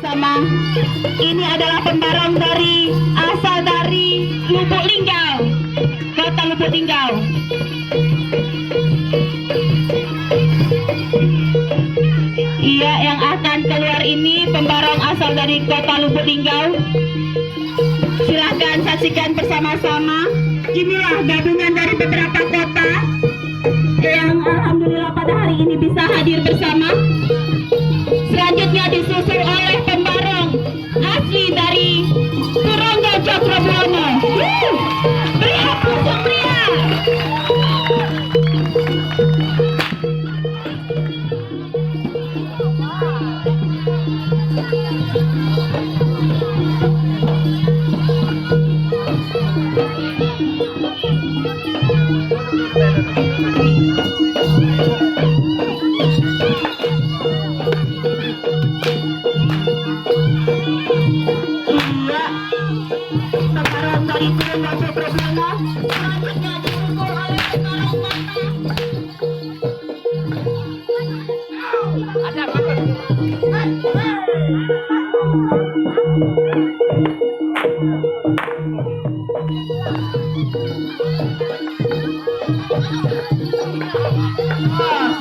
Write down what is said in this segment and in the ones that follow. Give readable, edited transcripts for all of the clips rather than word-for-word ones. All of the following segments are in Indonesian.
Sama ini adalah pembarong asal dari Lubuk Linggau, Kota Lubuk Linggau. Iya, yang akan keluar ini pembarong asal dari Kota Lubuk Linggau. Silahkan saksikan bersama-sama. Inilah gabungan dari beberapa kota yang alhamdulillah pada hari ini bisa hadir bersama. Selanjutnya disusul oleh pembarong asli dari Turangga Cakrobuana. Beri aplaus yang meriah.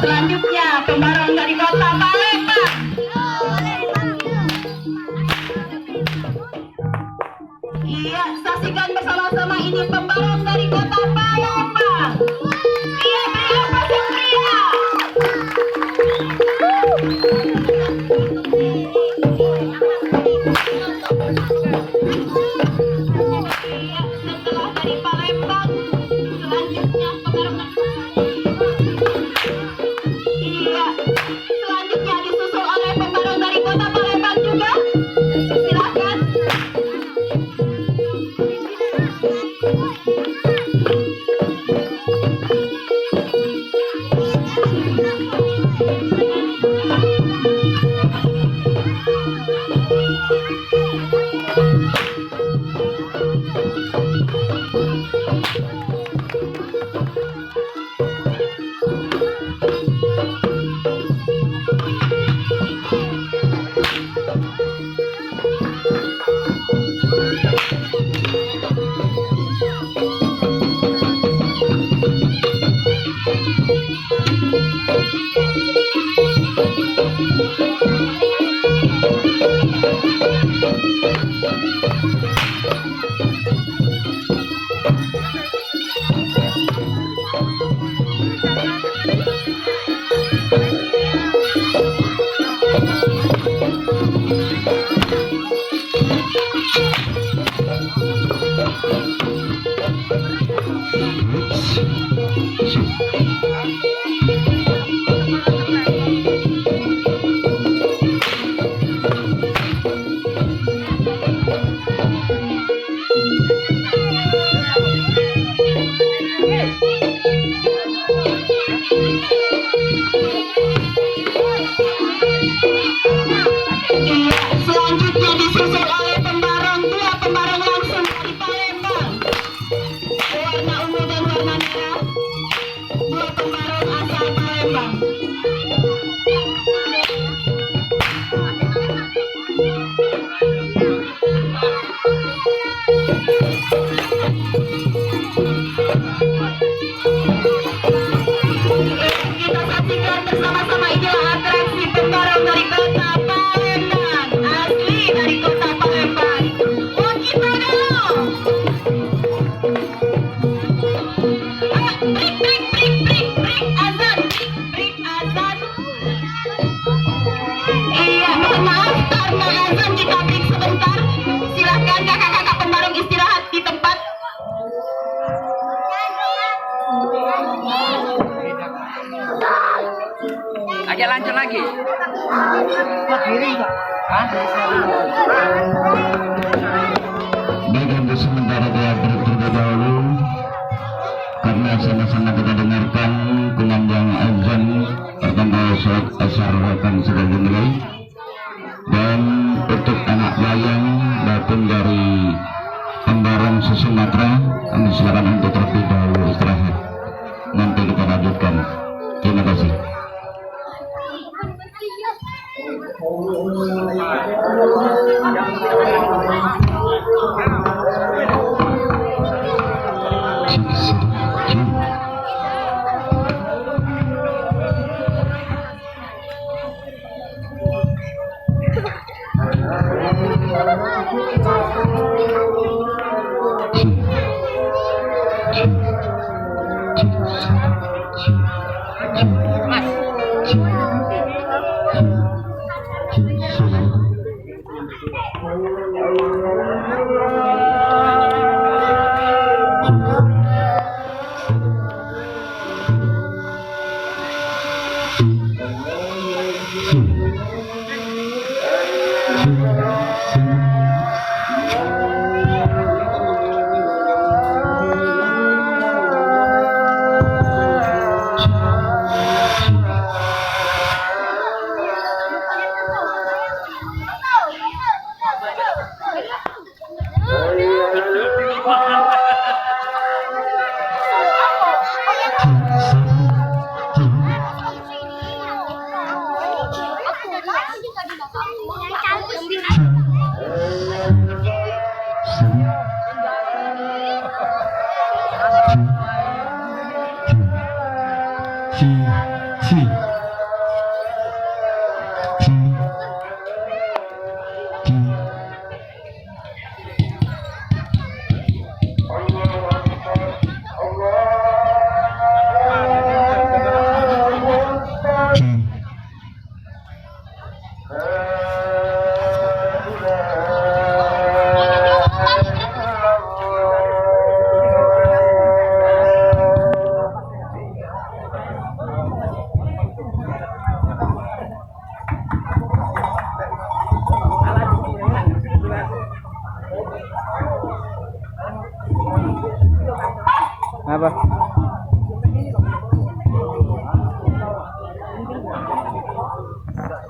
Selanjutnya pembarong dari Kota Palembang. Iya, saksikan bersama-sama ini pembarong dari Kota Palembang. Iya, beri aplaus yang meriah. Iya, setelah dari Palembang, selanjutnya pembarong. Iya, selanjutnya disusul oleh pembarong dari Kota Palembang juga. Silakan. Selanjutnya disusul oleh dua pembarong langsung dari Palembang, warna ungu dan warna merah. Dua pembarong asal Palembang. Kita saksikan bersama-sama, inilah atraksi pembarong dari Kota Palembang, asli dari Kota Palembang. Oh, kita dulu. Break azan, break azan. Iya, mohon maaf karena azan kita break sebentar. Silahkan kakak-kakak pembarong istirahat di tempat. Ajak lanjut lagi. Baik, untuk sementara dia terlebih dahulu karena sama-sama kita dengarkan kumandang azan pertama sholat asar akan sudah dimulai. Dan untuk anak wayang datang dari pembarong Sumatera, kami silakan untuk terlebih dahulu istirahat. Nanti kita lanjutkan. Terima kasih. Apa?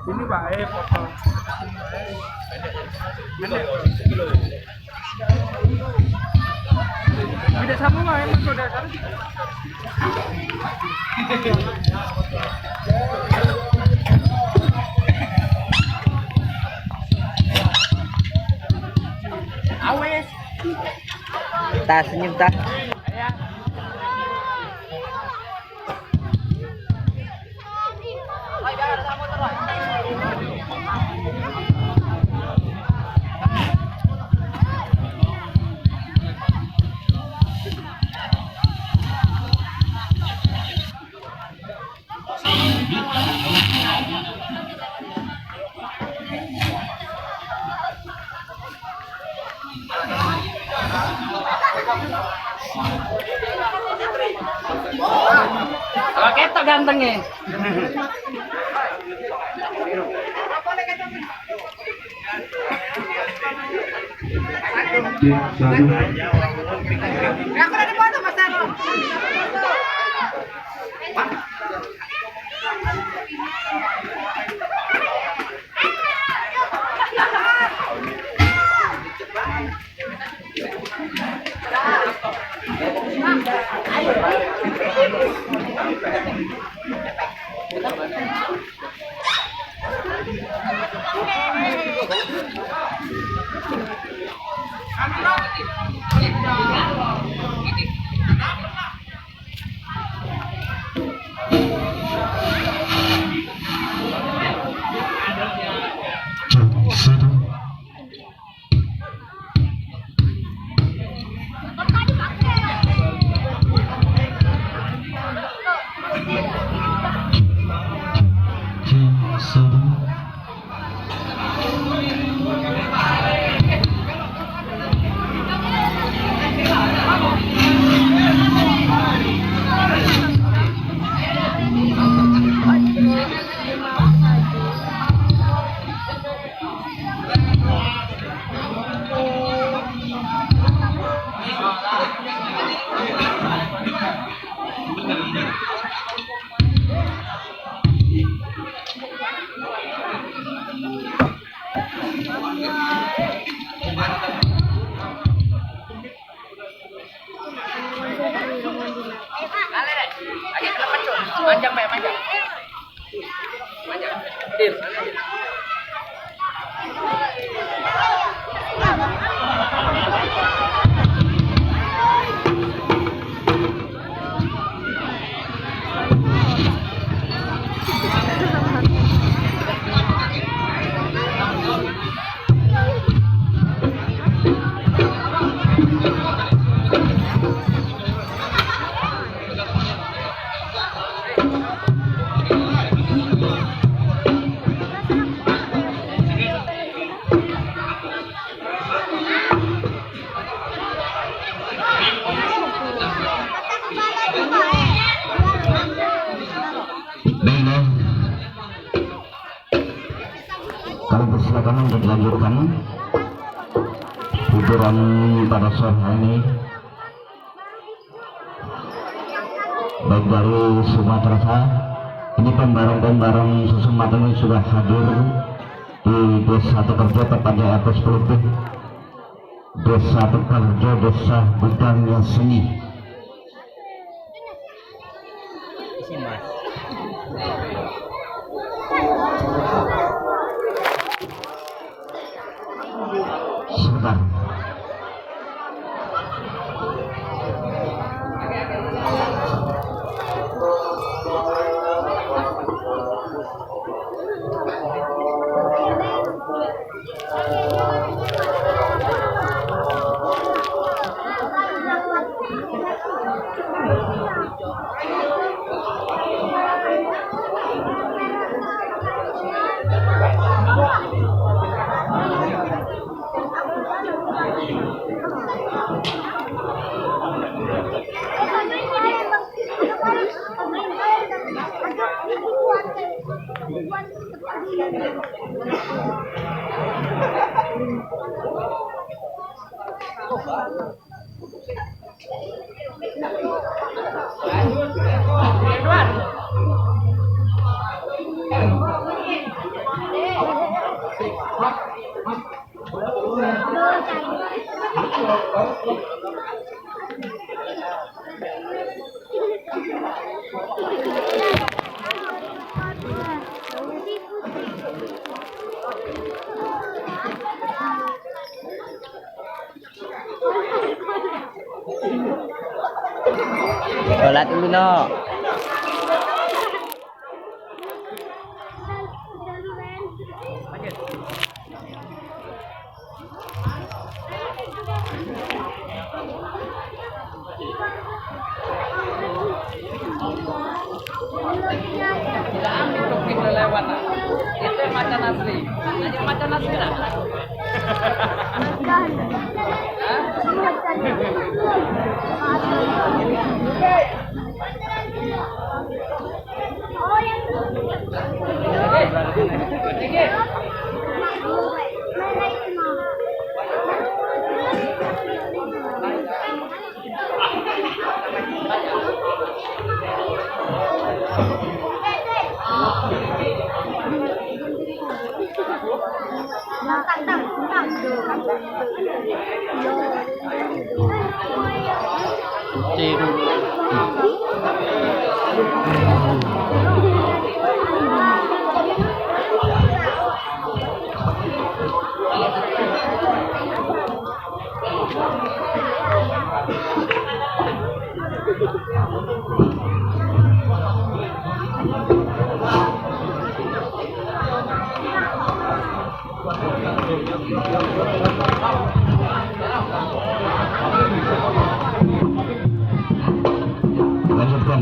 Ini Pak, potong. Tidak sambung lah, emang sudah sambung. Awes. Tas senyum tas. Kalau ketok gantengnya. Aku udah dipoto Mas Aro. untuk dilanjutkan hiburan pada sore hari ini. Baik dari Sumatera, ini pembarong-pembarong Sumatera ini sudah hadir di Desa Tekerjo, tepatnya atas pelupuk Desa Tekerjo, Desa Budangnya Seni. Sebentar. Sholat dulu no. Lewat. Itu macan asli. Nanya macan asli lah. Lanjutkan.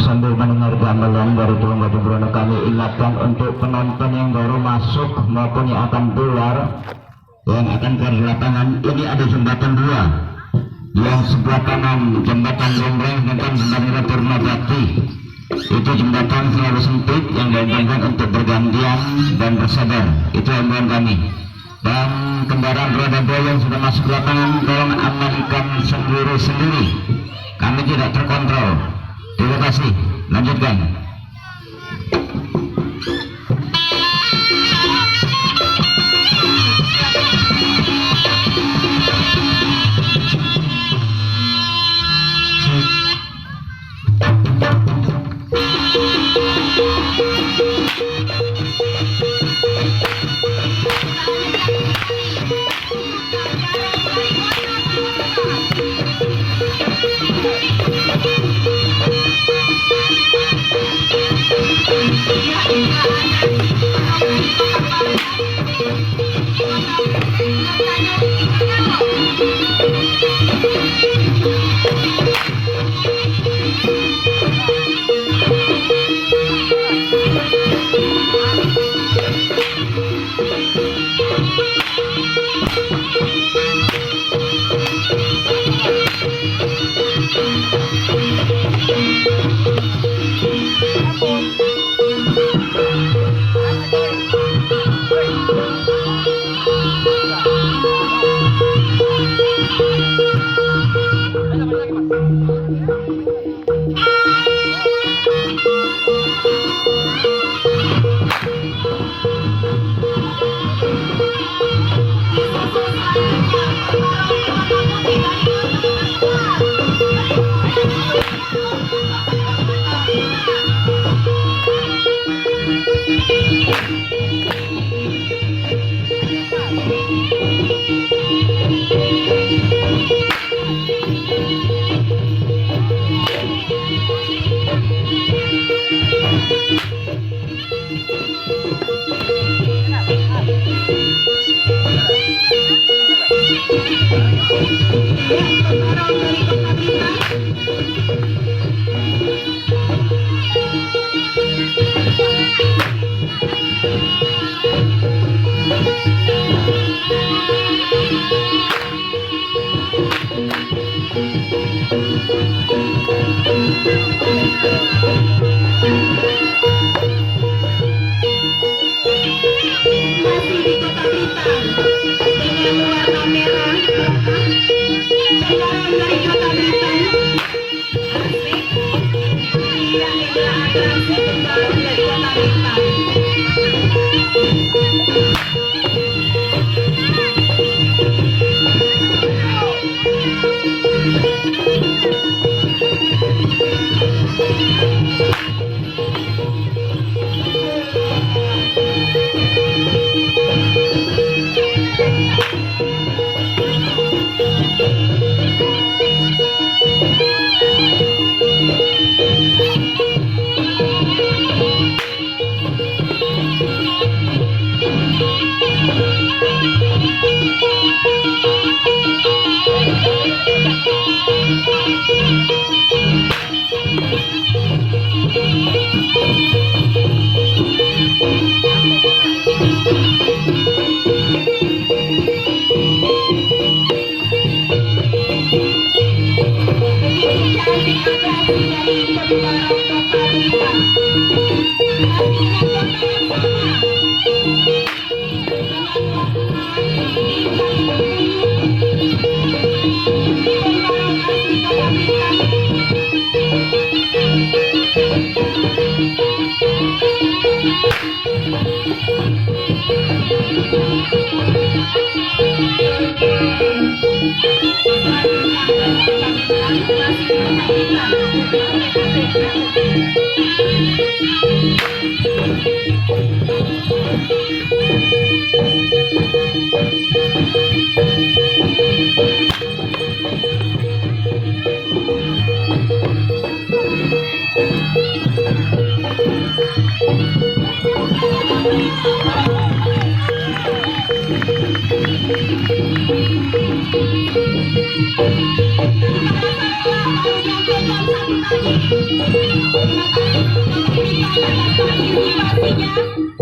Sambil mendengar gamelan dari Tulung Batu Brono, kami ingatkan untuk penonton yang baru masuk maupun yang akan keluar, yang akan ke lapangan, ini ada jembatan dua. Yang sebelah kanan jembatan Lombreng dan jembatan Purnabakti. Itu jembatan terlalu sempit yang dianjurkan untuk bergantian dan bersabar. Itu himbauan kami. Dan kendaraan roda dua yang sudah masuk ke lapangan, tolong amankan sendiri-sendiri. Kami tidak terkontrol. Terima kasih. Lanjutkan. inilah atraksi pembaru dari Kota Blitar.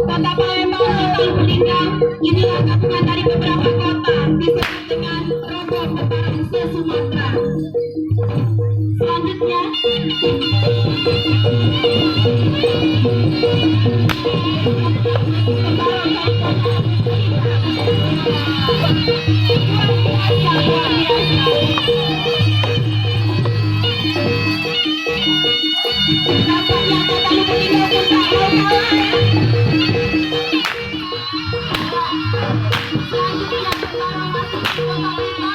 Kota Palembang Kota Lubulingga, inilah gabungan dari beberapa kota disebut dengan Rombong Petarung se-Sumatera. Selanjutnya, nampaknya Kota Lubulingga pun tak mau kalah ya. Selanjutnya sekarang masuk di Kota Blitar.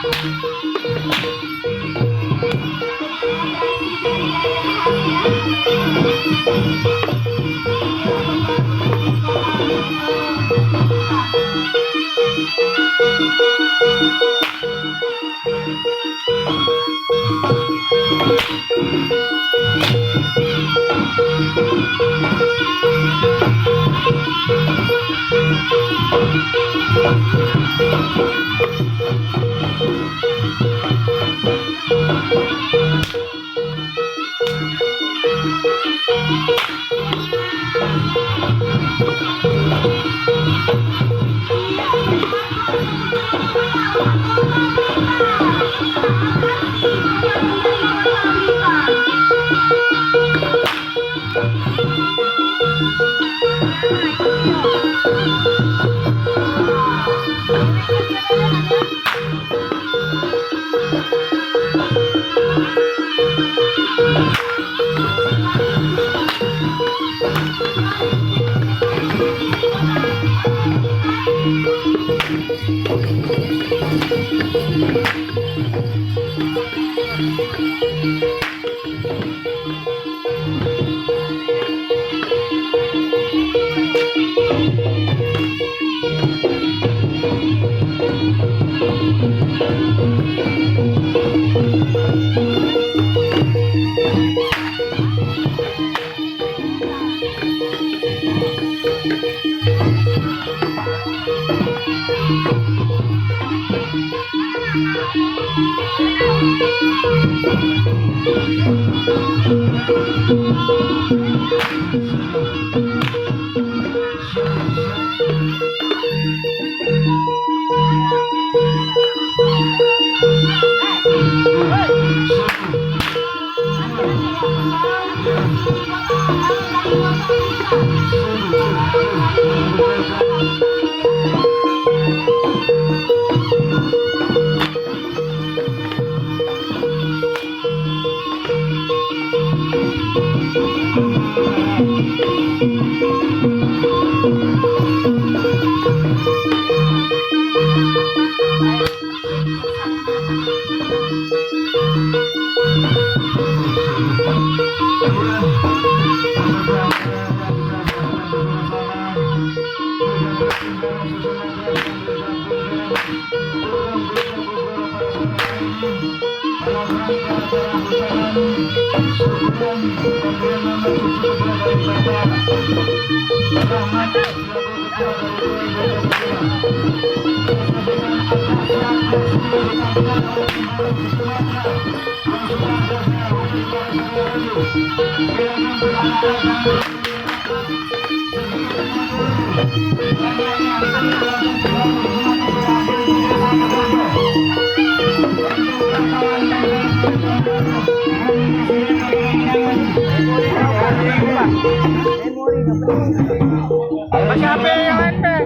Masih HP yang lain deh.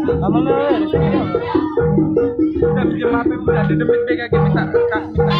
Kamu udah pinjam HP udah di debit kayak minta